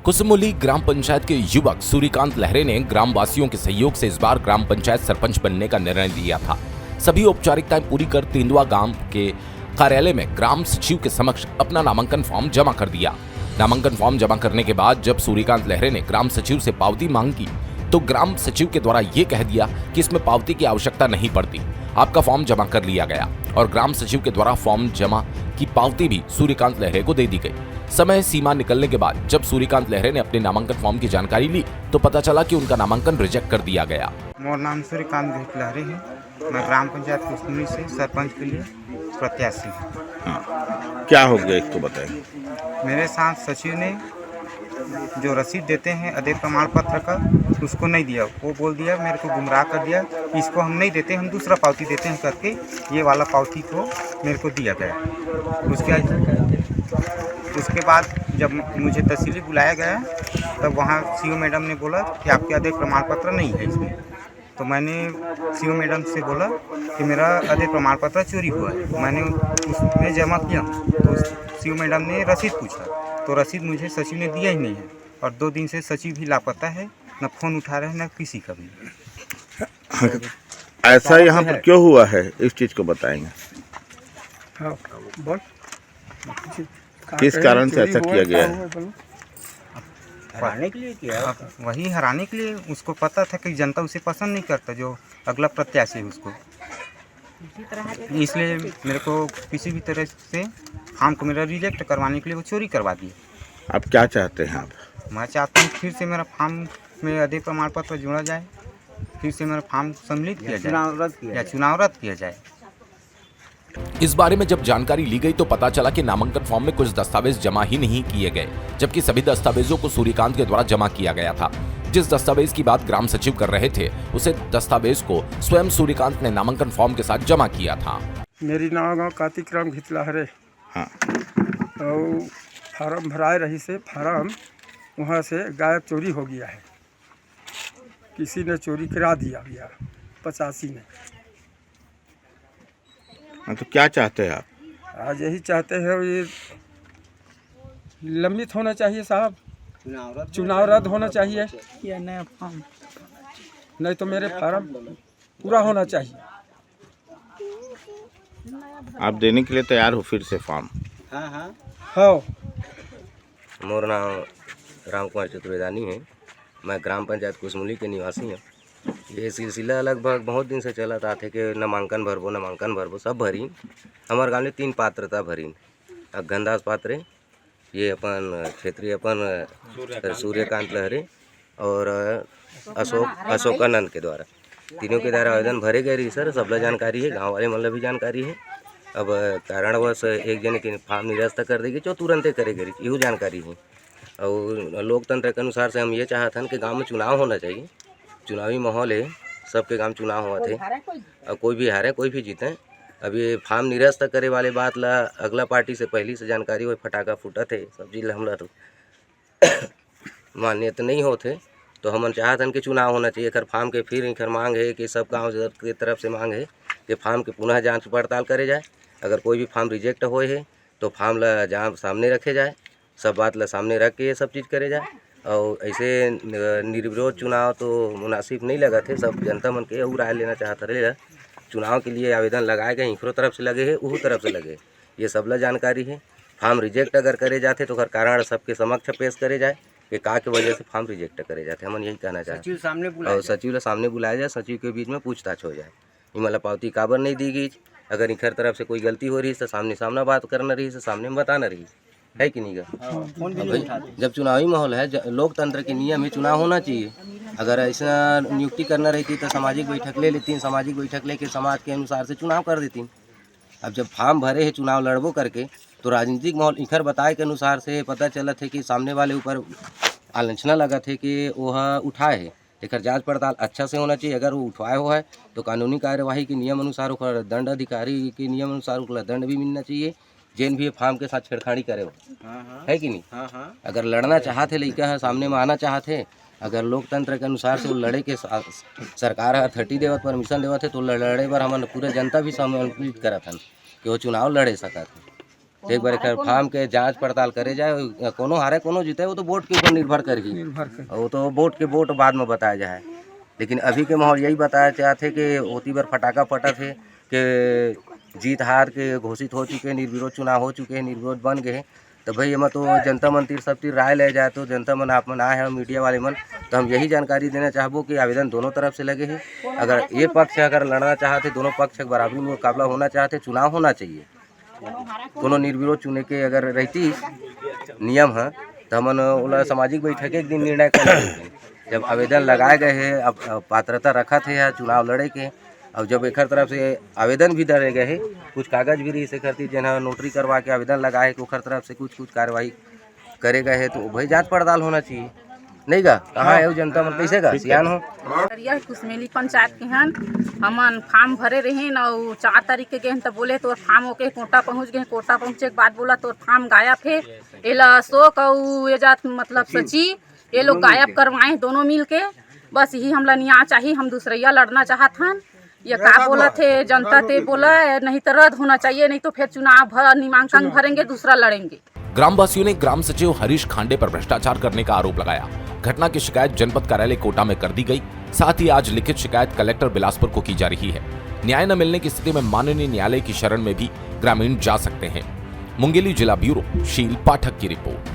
कुसमुली ग्राम पंचायत के युवक सूर्यकांत लहरे ने ग्राम वासियों के सहयोग से इस बार ग्राम पंचायत सरपंच बनने का निर्णय लिया था। सभी औपचारिकताएं पूरी कर तेंदुआ गांव के कार्यालय में ग्राम सचिव के समक्ष अपना नामांकन फॉर्म जमा कर दिया। नामांकन फॉर्म जमा करने के बाद जब सूर्यकांत लहरे ने ग्राम सचिव से पावती मांगी तो ग्राम सचिव के द्वारा ये कह दिया कि इसमें पावती की आवश्यकता नहीं पड़ती, आपका फॉर्म जमा कर लिया गया और ग्राम सचिव के द्वारा फॉर्म जमा की पावती भी सूर्यकांत लहरे को दे दी गई। समय सीमा निकलने के बाद जब सूर्यकांत लहरे ने अपने नामांकन फॉर्म की जानकारी ली तो पता चला कि उनका नामांकन रिजेक्ट कर दिया गया। मेरा नाम सूर्यकांत लहरे है। मैं ग्राम पंचायत कुसमुली से सरपंच के लिए प्रत्याशी हूँ। क्या हो गया इसको बताएं। मेरे साथ सचिव ने जो रसीद देते हैं आदेय प्रमाण पत्र का उसको नहीं दिया। वो बोल दिया, मेरे को गुमराह कर दिया, इसको हम नहीं देते, हम दूसरा पावती देते हैं करके ये वाला पावती को मेरे को दिया गया। उसके बाद जब मुझे तहसीली बुलाया गया तब वहाँ सीओ मैडम ने बोला कि आपके आदेय प्रमाण पत्र नहीं है इसमें। तो मैंने सीओ मैडम से बोला कि मेरा आदेय प्रमाण पत्र चोरी हुआ है। मैंने उसमें जमा किया तो सीओ मैडम ने रसीद पूछा तो रसीद मुझे सचिव ने दिया ही नहीं है और 2 दिन से सचिव भी लापता है, न फोन उठा रहे हैं न किसी का भी। ऐसा यहाँ पर क्यों हुआ है इस चीज़ को बताएंगे। हाँ, बोल। किस कारण से ऐसा किया गया है। हराने के लिए किया। वही हराने के लिए। उसको पता था कि जनता उसे पसंद नहीं करता, जो अगला प्रत्याशी है उसको। इसलिए मेरे को किसी भी तरह से फॉर्म को मेरा रिजेक्ट करवाने के लिए वो चोरी करवा दिया। आप क्या चाहते हैं आप। मैं चाहता हूँ फिर से मेरा फॉर्म में आदेय प्रमाण पत्र जोड़ा जाए, फिर से मेरा फॉर्म सम्मिलित किया जाए या चुनाव रद्द किया जाए। इस बारे में जब जानकारी ली गई तो पता चला कि नामांकन फॉर्म में कुछ दस्तावेज जमा ही नहीं किए गए, जबकि सभी दस्तावेजों को सूर्यकांत के द्वारा जमा किया गया था। जिस दस्तावेज की बात ग्राम सचिव कर रहे थे उसे दस्तावेज को स्वयं सूर्यकांत ने नामांकन फॉर्म के साथ जमा किया था। मेरी नाव गाँव कार्तिक राम लहरे। हाँ। और फार्म भराए रही से फार्म वहाँ से गायब चोरी हो गया है। किसी ने चोरी करा दिया भैया 85 ने। हाँ, तो क्या चाहते हैं आप। आज यही चाहते हैं ये लंबित होना चाहिए साहब, चुनाव रद्द होना चाहिए या नया फॉर्म, नहीं तो मेरे फार्म पूरा होना चाहिए। आप देने के लिए तैयार हो फिर से फॉर्म। हाँ। मोर नाम राम कुमार चतुर्वेदानी है। मैं ग्राम पंचायत कुसमुली के निवासी हूँ। ये सिलसिला लगभग बहुत दिन से चला था कि नामांकन भरबो सब भरी। हमारे गाँव में 3 पात्रता भरी। अघनदास पात्रे, ये अपन क्षेत्रीय अपन सूर्यकांत लहरे और अशोकानंद के द्वारा, तीनों के द्वारा आवेदन भरे गए रही सर। सबला जानकारी है, गांव वाले मतलब भी जानकारी है। अब कारणवश एक जने के फॉर्म निरस्त कर देगी जो तुरंत करे गई, यही जानकारी है। और लोकतंत्र के अनुसार से हम ये चाहते हैं कि गांव में चुनाव होना चाहिए। चुनावी माहौल है, सबके गांव चुनाव हुआ थे और कोई भी हारे कोई भी जीते। अब ये फॉर्म निरस्त करे वाले बात ला अगला पार्टी से पहली से जानकारी हो, फटाका फूटा थे सब चीज़ हमला तो मान्यता नहीं होते। तो हम चाहते हैं कि चुनाव होना चाहिए। खर फॉर्म के फिर खर मांग है कि सब गाँव की तरफ से मांग है कि फॉर्म के पुनः जांच पड़ताल करे जाए। अगर कोई भी फॉर्म रिजेक्ट होए है तो फॉर्म ला जहाँ सामने रखे जाए, सब बात ला सामने रख के ये सब चीज़ करे जाए। और ऐसे निर्विरोध चुनाव तो मुनासिब नहीं लगा थे। सब जनता मन के राय लेना चाहता रहे। चुनाव के लिए आवेदन लगाए गए, इनकरो तरफ से लगे है, उस तरफ से लगे, ये सबला जानकारी है। फॉर्म रिजेक्ट अगर करे जाते तो कारण सबके समक्ष पेश करे जाए कि का के वजह से फॉर्म रिजेक्ट करे जाते। हम यही कहना चाहते हैं। सचिव ला सामने बुलाया जाए, सचिव के बीच में पूछताछ हो जाए। इमला पावती काबर नहीं दी गई, अगर इनकर तरफ से कोई गलती हो रही है तो सामने बात करना रही है, सामने में बताना रही है कि नहीं गा। जब चुनावी माहौल है, लोकतंत्र के नियम है, चुनाव होना चाहिए। अगर ऐसा नियुक्ति करना रहती तो सामाजिक बैठक ले लेती, सामाजिक बैठक लेके समाज के अनुसार से चुनाव कर देती। अब जब फॉर्म भरे है चुनाव लड़बो करके तो राजनीतिक माहौल इखर बताए के अनुसार से पता चला थे कि सामने वाले ऊपर आलोचना लगा थे कि वह उठाए है। लेकर जांच पड़ताल अच्छा से होना चाहिए। अगर वो उठवाए हुआ है तो कानूनी कार्यवाही के नियम अनुसार उकर दंड, अधिकारी के नियम अनुसार उकर दंड भी मिलना चाहिए। जैन भी फॉर्म के साथ छेड़खानी करे हो, है कि नहीं। अगर लड़ना चाहते लड़का है, सामने में आना चाहते, अगर लोकतंत्र के अनुसार से वो लड़े के सरकार 30 देवत परमिशन देवत है तो लड़े बर हमन पूरा जनता भी सम्मिलित करत हन कि वो चुनाव लड़े सकत है। एक बार एकर फार्म के जांच पड़ताल करे जाए। कोनो हारे कोनो जीते, वो तो वोट के ऊपर निर्भर करही, वो तो वोट बाद में बताया जाए। लेकिन अभी के माहौल यही बताया चाहते कि ओती बार फटाका फटत है कि जीत हार के घोषित हो चुके, निर्विरोध चुनाव हो चुके हैं, निर्विरोध बन गए हैं। तो भाई एमा तो जनता मन तीर सब तीर राय ले जाए, तो जनता मन आप मन आए हैं मीडिया वाले मन, तो हम यही जानकारी देना चाहबो कि आवेदन दोनों तरफ से लगे हैं। अगर ये पक्ष अगर लड़ना चाहते, दोनों पक्ष बराबरी में मुकाबला होना चाहते, चुनाव होना चाहिए। कोनो निर्विरोध चुने के अगर रहती नियम है तो हमन ओला सामाजिक बैठक एक दिन निर्णय कर जब आवेदन लगाए गए हैं, अब पात्रता रखा थे चुनाव लड़े के, और जब एक तरफ से आवेदन भी दे गए हैं, कुछ कागज भी रही से करती जना नोटरी करवा के आवेदन लगाए कि ओखर तरफ से कुछ कार्रवाई करे गए हैं, तो भाई जांच पड़ताल होना चाहिए। नहीं गा कहाँ है जनता मन कैसे गा सियान हो। यह कुसमेली पंचायत के हन हमन फार्म भरे रहे न 4 तारीख के गए तो बोले तोर फार्म ओके कोटा पहुँच गए। कोटा पहुँचे के बाद बोला तोर फार्म गायब है। एला अशोक और ये जात मतलब सची ये लोग गायब करवाए दोनों मिल के। बस यही हमला न्याय चाहिए, हम दूसरैया लड़ना चाहत हन। ये का बोला थे जनता ते बोला नहीं तो रद्द होना चाहिए, नहीं तो फिर चुनाव नामांकन भरेंगे, दूसरा लड़ेंगे। ग्रामवासियों ने ग्राम सचिव हरीश खांडे पर भ्रष्टाचार करने का आरोप लगाया। घटना की शिकायत जनपद कार्यालय कोटा में कर दी गई। साथ ही आज लिखित शिकायत कलेक्टर बिलासपुर को की जा रही है। न्याय न मिलने की स्थिति में माननीय न्यायालय की शरण में भी ग्रामीण जा सकते हैं। मुंगेली जिला ब्यूरो शील पाठक की रिपोर्ट।